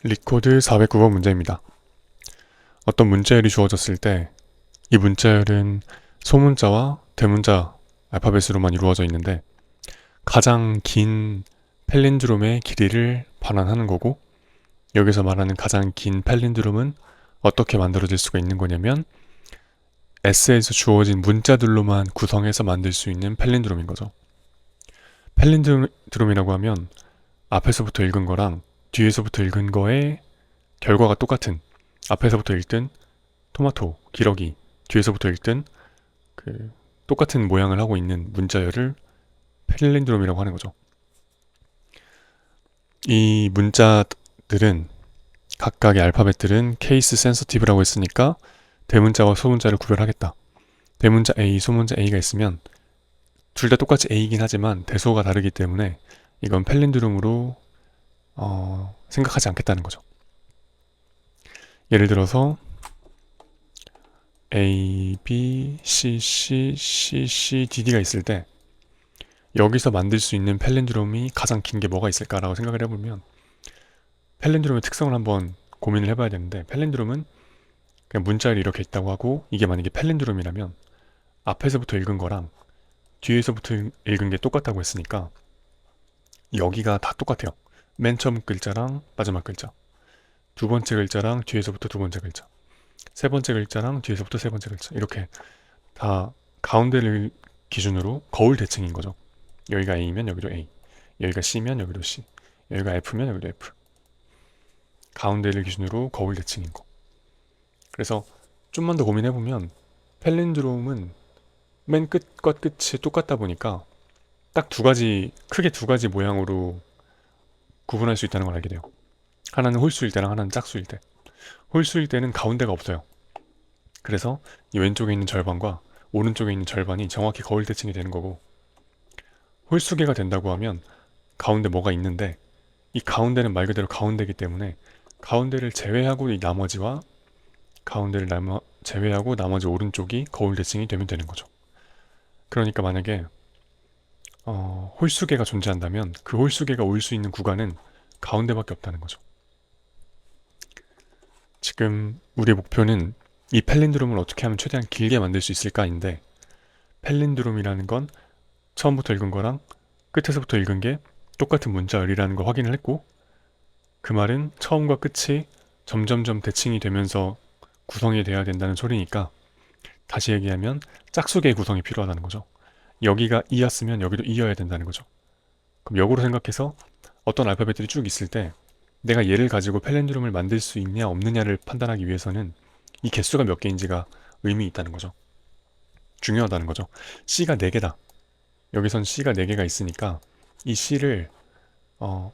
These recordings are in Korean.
리코드 409번 문제입니다. 어떤 문자열이 주어졌을 때 이 문자열은 소문자와 대문자 알파벳으로만 이루어져 있는데 가장 긴 팔린드롬의 길이를 반환하는 거고, 여기서 말하는 가장 긴 팔린드롬은 어떻게 만들어질 수가 있는 거냐면 S에서 주어진 문자들로만 구성해서 만들 수 있는 팔린드롬인 거죠. 팔린드롬이라고 하면 앞에서부터 읽은 거랑 뒤에서부터 읽은 거의 결과가 똑같은, 앞에서부터 읽든 토마토, 기러기, 뒤에서부터 읽든 똑같은 모양을 하고 있는 문자열을 팔린드롬이라고 하는 거죠. 이 문자들은, 각각의 알파벳들은 케이스 센서티브라고 했으니까 대문자와 소문자를 구별하겠다. 대문자 A, 소문자 A가 있으면 둘 다 똑같이 A이긴 하지만 대소가 다르기 때문에 이건 팔린드롬으로 생각하지 않겠다는 거죠. 예를 들어서 A, B, C, C, C, C, D, D가 있을 때 여기서 만들 수 있는 팔린드롬이 가장 긴 게 뭐가 있을까라고 생각을 해보면 팔린드롬의 특성을 한번 고민을 해봐야 되는데, 팔린드롬은 그냥 문자열이 이렇게 있다고 하고 이게 만약에 팔린드롬이라면 앞에서부터 읽은 거랑 뒤에서부터 읽은 게 똑같다고 했으니까 여기가 다 똑같아요. 맨 처음 글자랑 마지막 글자, 두 번째 글자랑 뒤에서부터 두 번째 글자, 세 번째 글자랑 뒤에서부터 세 번째 글자, 이렇게 다 가운데를 기준으로 거울 대칭인 거죠. 여기가 A면 여기도 A, 여기가 C면 여기도 C, 여기가 F면 여기도 F. 가운데를 기준으로 거울 대칭인 거. 그래서 좀만 더 고민해보면 팔린드롬은 맨 끝과 끝이 똑같다 보니까 딱 두 가지, 크게 두 가지 모양으로 구분할 수 있다는 걸 알게 돼요. 하나는 홀수일 때랑 하나는 짝수일 때. 홀수일 때는 가운데가 없어요. 그래서 이 왼쪽에 있는 절반과 오른쪽에 있는 절반이 정확히 거울 대칭이 되는 거고, 홀수계가 된다고 하면 가운데 뭐가 있는데 이 가운데는 말 그대로 가운데이기 때문에 가운데를 제외하고 이 나머지와 가운데를 제외하고 나머지 오른쪽이 거울 대칭이 되면 되는 거죠. 그러니까 만약에 홀수계가 존재한다면 그 홀수계가 올 수 있는 구간은 가운데밖에 없다는 거죠. 지금 우리의 목표는 이 팔린드롬을 어떻게 하면 최대한 길게 만들 수 있을까인데, 팔린드롬이라는 건 처음부터 읽은 거랑 끝에서부터 읽은 게 똑같은 문자열이라는 걸 확인을 했고, 그 말은 처음과 끝이 점점점 대칭이 되면서 구성이 돼야 된다는 소리니까, 다시 얘기하면 짝수계의 구성이 필요하다는 거죠. 여기가 2였으면 여기도 2여야 된다는 거죠. 그럼 역으로 생각해서 어떤 알파벳들이 쭉 있을 때 내가 얘를 가지고 팔린드롬을 만들 수 있냐 없느냐를 판단하기 위해서는 이 개수가 몇 개인지가 의미 있다는 거죠. 중요하다는 거죠. C가 4개다. 여기선 C가 4개가 있으니까 이 C를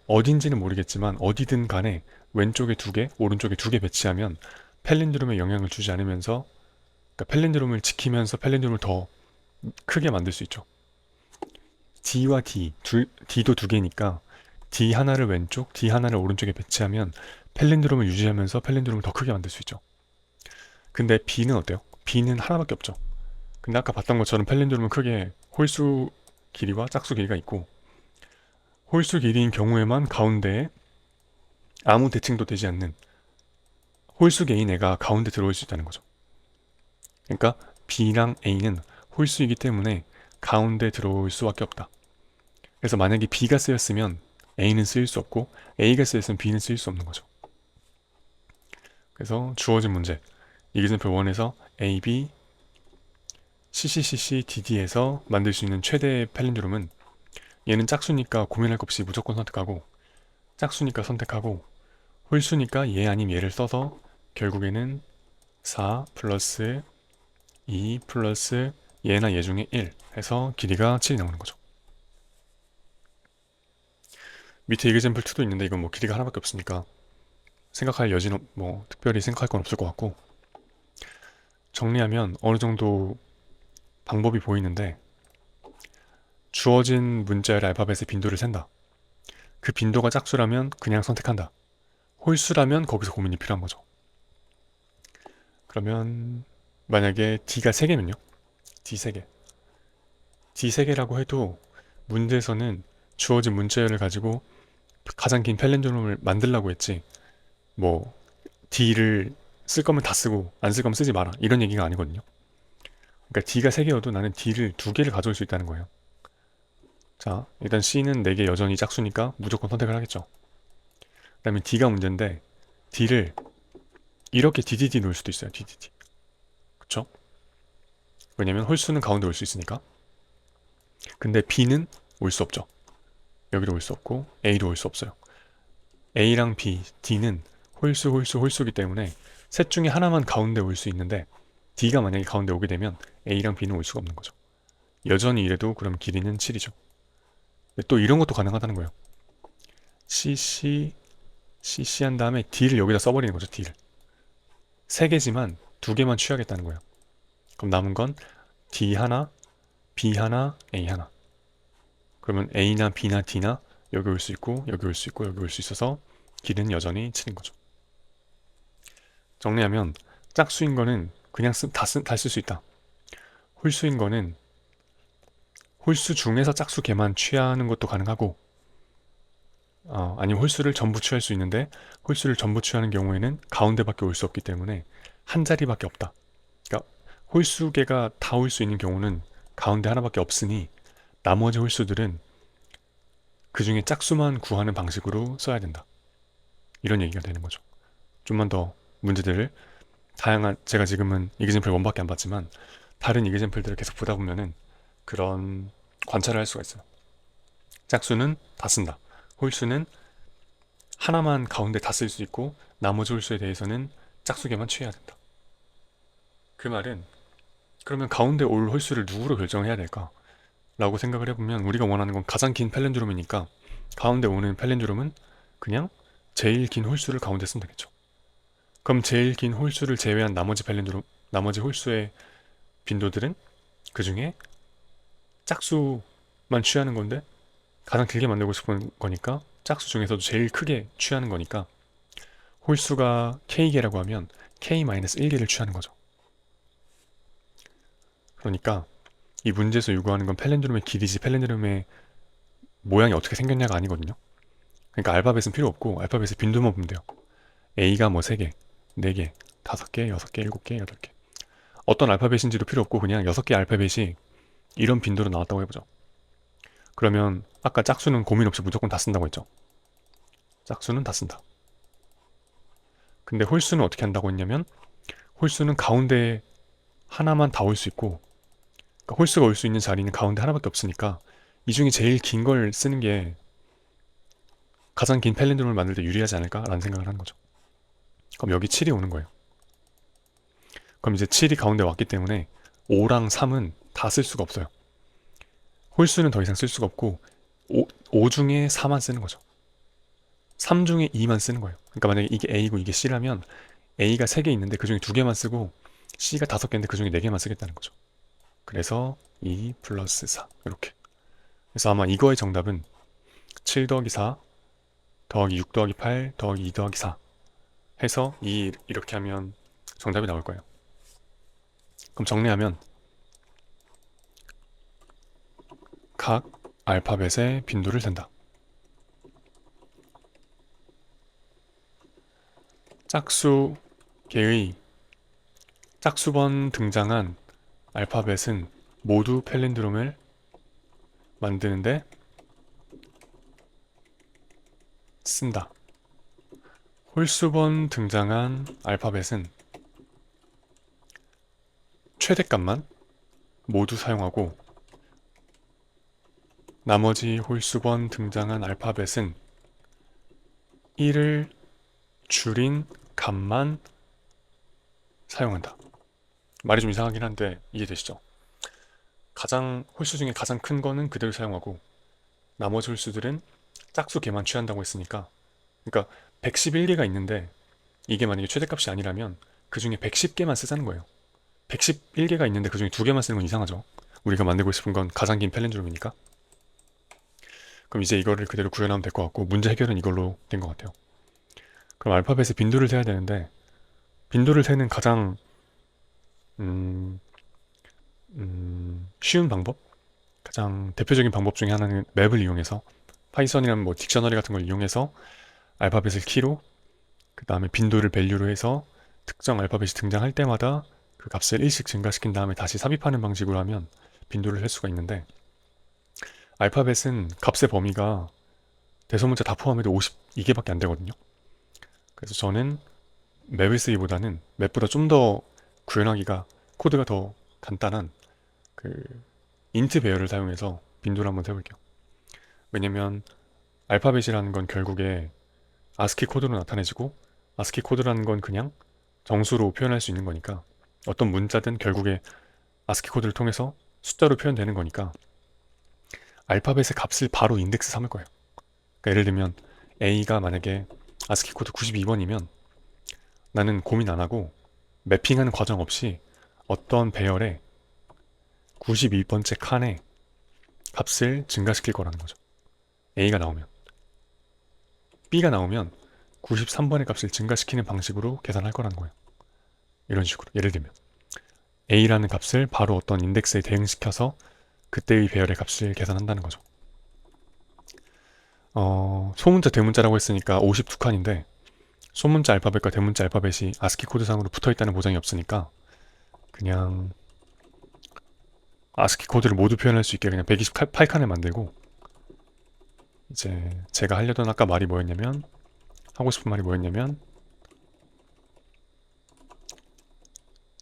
어딘지는 모르겠지만 어디든 간에 왼쪽에 2개, 오른쪽에 2개 배치하면 팔린드롬에 영향을 주지 않으면서, 그러니까 팔린드롬을 지키면서 팔린드롬을 더 크게 만들 수 있죠. D와 D, D도 2개니까 D 하나를 왼쪽, D 하나를 오른쪽에 배치하면 팔린드롬을 유지하면서 팔린드롬을 더 크게 만들 수 있죠. 근데 B는 어때요? B는 하나밖에 없죠. 근데 아까 봤던 것처럼 팔린드롬은 크게 홀수 길이와 짝수 길이가 있고, 홀수 길이인 경우에만 가운데에 아무 대칭도 되지 않는 홀수 개인 애가 가운데 들어올 수 있다는 거죠. 그러니까 B랑 A는 홀수이기 때문에 가운데 들어올 수밖에 없다. 그래서 만약에 B가 쓰였으면 A는 쓰일 수 없고 A가 쓰였으면 B는 쓰일 수 없는 거죠. 그래서 주어진 문제, 이기순표 1에서 A, B, CCCC, DD에서 만들 수 있는 최대의 팔린드롬은, 얘는 짝수니까 고민할 것 없이 무조건 선택하고, 짝수니까 선택하고, 홀수니까 얘 아님 얘를 써서 결국에는 4 플러스 2 플러스 얘나 얘 중에 1 해서 길이가 7이 나오는 거죠. 밑에 이그젠플 2도 있는데 이건 뭐 길이가 하나밖에 없으니까 생각할 여지는 뭐 특별히 생각할 건 없을 것 같고, 정리하면 어느 정도 방법이 보이는데, 주어진 문자열 알파벳의 빈도를 센다. 그 빈도가 짝수라면 그냥 선택한다. 홀수라면 거기서 고민이 필요한 거죠. 그러면 만약에 D가 3개면요? D 3개. D 3개라고 해도 문제에서는 주어진 문자열을 가지고 가장 긴 팔린드롬을 만들라고 했지, 뭐 D를 쓸 거면 다 쓰고 안 쓸 거면 쓰지 마라 이런 얘기가 아니거든요. 그러니까 D가 3개여도 나는 D를 2개를 가져올 수 있다는 거예요. 자, 일단 C는 4개 여전히 짝수니까 무조건 선택을 하겠죠. 그 다음에 D가 문제인데 D를 이렇게 DDD 놓을 수도 있어요. DDD. 그쵸? 왜냐면 홀수는 가운데 올 수 있으니까. 근데 B는 올 수 없죠. 여기로 올 수 없고 A도 올 수 없어요. A랑 B, D는 홀수이기 때문에 셋 중에 하나만 가운데 올 수 있는데 D가 만약에 가운데 오게 되면 A랑 B는 올 수가 없는 거죠. 여전히 이래도 그럼 길이는 7이죠. 또 이런 것도 가능하다는 거예요. CC 한 다음에 D를 여기다 써버리는 거죠. D를 3개지만 2개만 취하겠다는 거예요. 그럼 남은 건 D 하나, B 하나, A 하나. 그러면 A나 B나 D나 여기 올 수 있고 여기 올 수 있고 여기 올 수 있어서 길이는 여전히 7인 거죠. 정리하면 짝수인 거는 그냥 다 쓸 수 있다. 홀수인 거는 홀수 중에서 짝수 개만 취하는 것도 가능하고 아니면 홀수를 전부 취할 수 있는데 홀수를 전부 취하는 경우에는 가운데밖에 올 수 없기 때문에 한 자리밖에 없다. 그러니까 홀수 개가 다 올 수 있는 경우는 가운데 하나밖에 없으니 나머지 홀수들은 그 중에 짝수만 구하는 방식으로 써야 된다. 이런 얘기가 되는 거죠. 좀만 더 문제들을 다양한 제가 지금은 이그젠플 1밖에 안 봤지만 다른 이그젠플들을 계속 보다 보면은 그런 관찰을 할 수가 있어요. 짝수는 다 쓴다. 홀수는 하나만 가운데 다 쓸 수 있고 나머지 홀수에 대해서는 짝수개만 취해야 된다. 그 말은 그러면 가운데 올 홀수를 누구로 결정해야 될까? 라고 생각을 해보면 우리가 원하는 건 가장 긴 팔렌드롬이니까 가운데 오는 팔렌드롬은 그냥 제일 긴 홀수를 가운데 쓰면 되겠죠. 그럼 제일 긴 홀수를 제외한 나머지 홀수의 빈도들은 그 중에 짝수만 취하는 건데 가장 길게 만들고 싶은 거니까 짝수 중에서도 제일 크게 취하는 거니까 홀수가 k개라고 하면 k-1개를 취하는 거죠. 그러니까 이 문제에서 요구하는 건 팔렌드롬의 길이지 팔렌드롬의 모양이 어떻게 생겼냐가 아니거든요. 그러니까 알파벳은 필요 없고 알파벳의 빈도만 보면 돼요. A가 뭐 3개, 4개, 5개, 6개, 7개, 8개. 어떤 알파벳인지도 필요 없고 그냥 6개 알파벳이 이런 빈도로 나왔다고 해보죠. 그러면 아까 짝수는 고민 없이 무조건 다 쓴다고 했죠. 짝수는 다 쓴다. 근데 홀수는 어떻게 한다고 했냐면 홀수는 가운데 하나만 다 올 수 있고 그러니까 홀수가 올 수 있는 자리는 가운데 하나밖에 없으니까 이 중에 제일 긴 걸 쓰는 게 가장 긴 팔렌드롬을 만들 때 유리하지 않을까라는 생각을 하는 거죠. 그럼 여기 7이 오는 거예요. 그럼 이제 7이 가운데 왔기 때문에 5랑 3은 다 쓸 수가 없어요. 홀수는 더 이상 쓸 수가 없고 5 중에 4만 쓰는 거죠. 3 중에 2만 쓰는 거예요. 그러니까 만약에 이게 A고 이게 C라면 A가 3개 있는데 그 중에 2개만 쓰고 C가 5개인데 그 중에 4개만 쓰겠다는 거죠. 그래서 2 플러스 4 이렇게. 그래서 아마 이거의 정답은 7 더하기 4 더하기 6 더하기 8 더하기 2 더하기 4 해서 이렇게 하면 정답이 나올 거예요. 그럼 정리하면 각 알파벳의 빈도를 센다. 짝수계의 짝수번 등장한 알파벳은 모두 팔렌드롬을 만드는데 쓴다. 홀수번 등장한 알파벳은 최대값만 모두 사용하고 나머지 홀수번 등장한 알파벳은 1을 줄인 값만 사용한다. 말이 좀 이상하긴 한데 이해되시죠? 홀수 중에 가장 큰 거는 그대로 사용하고 나머지 홀수들은 짝수 개만 취한다고 했으니까 그러니까 111개가 있는데 이게 만약에 최대값이 아니라면 그 중에 110개만 쓰자는 거예요. 111개가 있는데 그 중에 2개만 쓰는 건 이상하죠. 우리가 만들고 싶은 건 가장 긴 팔렌드롬이니까. 그럼 이제 이거를 그대로 구현하면 될 것 같고 문제 해결은 이걸로 된 것 같아요. 그럼 알파벳의 빈도를 세야 되는데 빈도를 세는 가장 쉬운 방법? 가장 대표적인 방법 중에 하나는 맵을 이용해서 파이썬이라는 뭐 딕셔너리 같은 걸 이용해서 알파벳을 키로 그 다음에 빈도를 밸류로 해서 특정 알파벳이 등장할 때마다 그 값을 1씩 증가시킨 다음에 다시 삽입하는 방식으로 하면 빈도를 셀 수가 있는데, 알파벳은 값의 범위가 대소문자 다 포함해도 52개밖에 안 되거든요. 그래서 저는 맵을 쓰기보다는 맵보다 좀 더 구현하기가 코드가 더 간단한 그 인트 배열을 사용해서 빈도를 한번 세볼게요. 왜냐면 알파벳이라는 건 결국에 아스키 코드로 나타내지고, 아스키 코드라는 건 그냥 정수로 표현할 수 있는 거니까, 어떤 문자든 결국에 아스키 코드를 통해서 숫자로 표현되는 거니까 알파벳의 값을 바로 인덱스 삼을 거예요. 그러니까 예를 들면 A가 만약에 아스키 코드 92번이면 나는 고민 안 하고 매핑하는 과정 없이 어떤 배열에 92번째 칸에 값을 증가시킬 거라는 거죠. A가 나오면. B가 나오면 93번의 값을 증가시키는 방식으로 계산할 거라는 거예요. 이런 식으로. 예를 들면 A라는 값을 바로 어떤 인덱스에 대응시켜서 그때의 배열의 값을 계산한다는 거죠. 소문자 대문자라고 했으니까 52칸인데 소문자 알파벳과 대문자 알파벳이 아스키 코드상으로 붙어있다는 보장이 없으니까 그냥 아스키 코드를 모두 표현할 수 있게 그냥 128칸을 만들고, 이제 제가 하려던 아까 말이 뭐였냐면, 하고 싶은 말이 뭐였냐면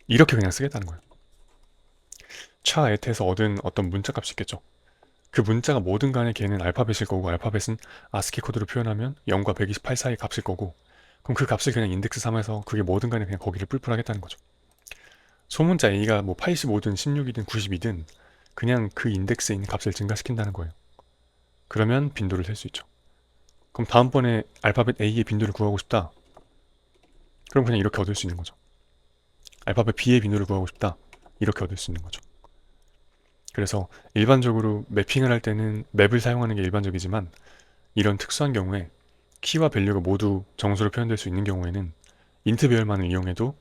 이렇게 그냥 쓰겠다는 거예요. 차에트에서 얻은 어떤 문자 값이 있겠죠. 그 문자가 뭐든 간에 걔는 알파벳일 거고, 알파벳은 아스키 코드로 표현하면 0과 128 사이 값일 거고, 그럼 그 값을 그냥 인덱스 3에서 그게 뭐든 간에 그냥 거기를 뿔뿔하겠다는 거죠. 소문자 A가 뭐 85든 16이든 92든 그냥 그 인덱스에 있는 값을 증가시킨다는 거예요. 그러면 빈도를 셀 수 있죠. 그럼 다음번에 알파벳 A의 빈도를 구하고 싶다. 그럼 그냥 이렇게 얻을 수 있는 거죠. 알파벳 B의 빈도를 구하고 싶다. 이렇게 얻을 수 있는 거죠. 그래서 일반적으로 매핑을 할 때는 맵을 사용하는 게 일반적이지만, 이런 특수한 경우에 키와 밸류가 모두 정수로 표현될 수 있는 경우에는 인트 배열만을 이용해도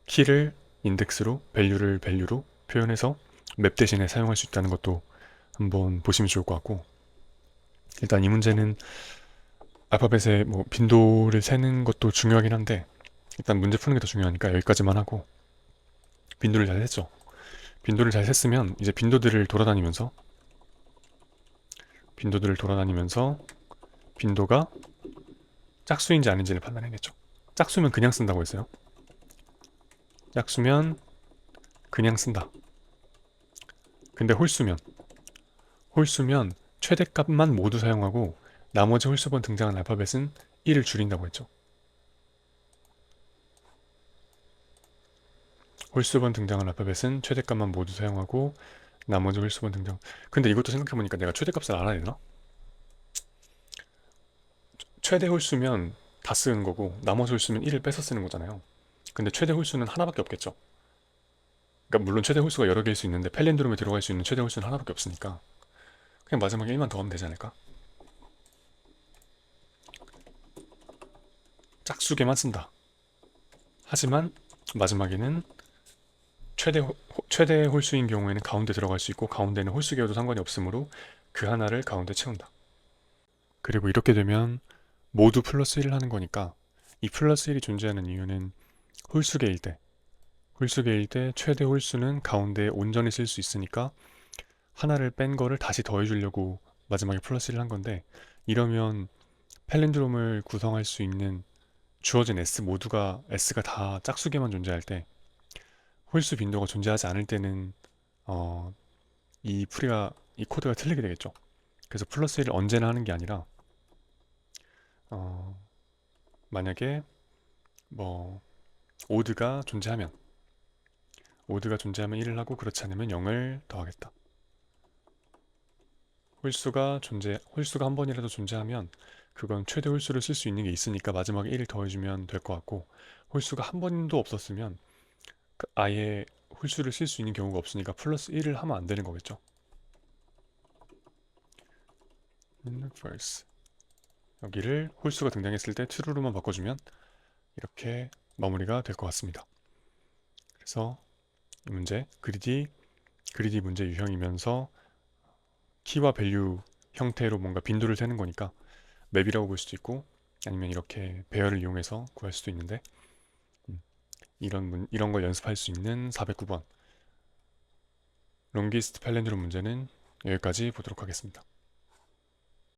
키를 인덱스로, 밸류를 밸류로 표현해서 맵 대신에 사용할 수 있다는 것도 한번 보시면 좋을 것 같고, 일단 이 문제는 알파벳의 뭐 빈도를 세는 것도 중요하긴 한데 일단 문제 푸는 게 더 중요하니까 여기까지만 하고, 빈도를 잘 셌죠. 빈도를 잘 셌으면 이제 빈도들을 돌아다니면서 빈도가 짝수인지 아닌지를 판단해야겠죠. 짝수면 그냥 쓴다고 했어요. 짝수면 그냥 쓴다. 근데 홀수면 최대값만 모두 사용하고 나머지 홀수번 등장한 알파벳은 1을 줄인다고 했죠. 홀수번 등장한 알파벳은 최대값만 모두 사용하고 나머지 홀수번 등장. 근데 이것도 생각해보니까 내가 최대값을 알아야 되나? 최대 홀수면 다 쓰는 거고 나머지 홀수면 1을 뺏어 쓰는 거잖아요. 근데 최대 홀수는 하나밖에 없겠죠. 그러니까 물론 최대 홀수가 여러 개일 수 있는데 펠린드롬에 들어갈 수 있는 최대 홀수는 하나밖에 없으니까 그냥 마지막에 1만 더하면 되지 않을까? 짝수개만 쓴다. 하지만 마지막에는 최대 홀수인 경우에는 가운데 들어갈 수 있고 가운데는 홀수개여도 상관이 없으므로 그 하나를 가운데 채운다. 그리고 이렇게 되면 모두 플러스 1을 하는 거니까, 이 플러스 1이 존재하는 이유는 홀수개일 때 최대 홀수는 가운데에 온전히 쓸 수 있으니까 하나를 뺀 거를 다시 더해주려고 마지막에 플러스 1을 한 건데, 이러면 팔린드롬을 구성할 수 있는 주어진 S가 다 짝수개만 존재할 때, 홀수 빈도가 존재하지 않을 때는 어, 이 코드가 틀리게 되겠죠. 그래서 플러스 1을 언제나 하는 게 아니라 어, 만약에 뭐 오드가 존재하면 1을 하고, 그렇지 않으면 0을 더하겠다. 홀수가 한 번이라도 존재하면 그건 최대 홀수를 쓸 수 있는 게 있으니까 마지막에 1을 더해주면 될 것 같고, 홀수가 한 번도 없었으면 아예 홀수를 쓸 수 있는 경우가 없으니까 플러스 1을 하면 안 되는 거겠죠. first. 여기를 홀수가 등장했을 때 true로만 바꿔주면 이렇게 마무리가 될 것 같습니다. 그래서 이 문제 그리디 문제 유형이면서 키와 밸류 형태로 뭔가 빈도를 세는 거니까 맵이라고 볼 수도 있고 아니면 이렇게 배열을 이용해서 구할 수도 있는데 이런 걸 연습할 수 있는 409번 롱기스트 팔렌드롬 문제는 여기까지 보도록 하겠습니다.